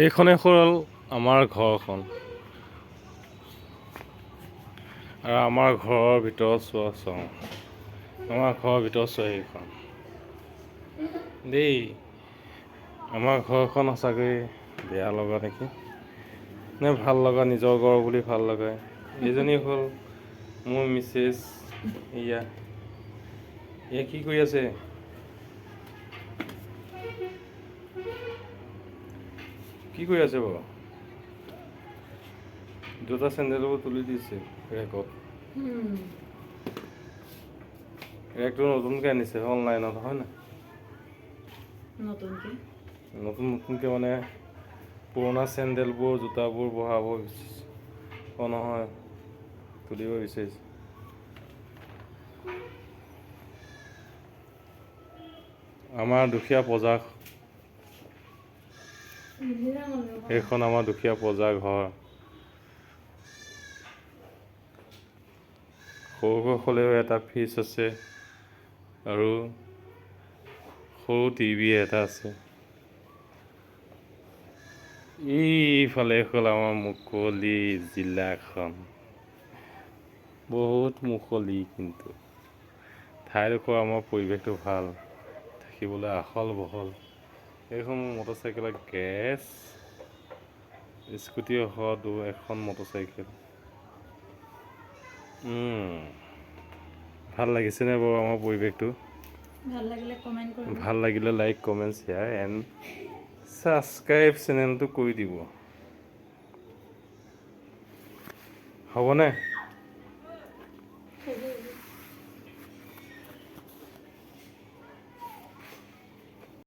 এইখনে হ'ল আমাৰ ঘৰখন আৰু আমাৰ ঘৰৰ ভিতৰত চাওঁ আমাৰ ঘৰৰ ভিতৰত এইখন দেই। আমাৰ ঘৰখন সঁচাকৈ বেয়া লগা নেকি নে ভাল লগা, নিজৰ ঘৰ বুলি ভাল লগা। এইজনী হ'ল মোৰ মিছেছ। এয়া কি কৰি আছে? কি কৰি আছে বাৰু? দুটা চেণ্ডেলবোৰ তুলি দিছে ৰেকত। ৰেকটো নতুনকৈ আনিছে অনলাইনত, হয় নাই? নতুনকৈ মানে পুৰণা চেণ্ডেলবোৰ, জোতাবোৰ বহাব নহয়, তুলিব বিচাৰিছে। আমাৰ দুখীয়া প্ৰজা, এইখন আমাৰ দুখীয়া প্ৰজাৰ ঘৰ। সৰু হ'লেও এটা ফ্ৰিজ আছে আৰু সৰু টিভি এটা আছে। এইফালে হ'ল আমাৰ মুকলি জিলাখন। বহুত মুকলি, কিন্তু ঠাইডোখৰ আমাৰ পৰিৱেশটো ভাল, থাকিবলৈ আহল বহল। এইখন মটৰচাইকেলৰ গেৰেজ, স্কুটি এখন মটৰচাইকেল। ভাল লাগিছেনে বাৰু আমাৰ পৰিৱেশটো? ভাল লাগিলে like, comment, share and subscribe চেনেলটো কৰি দিব, হ'বনে?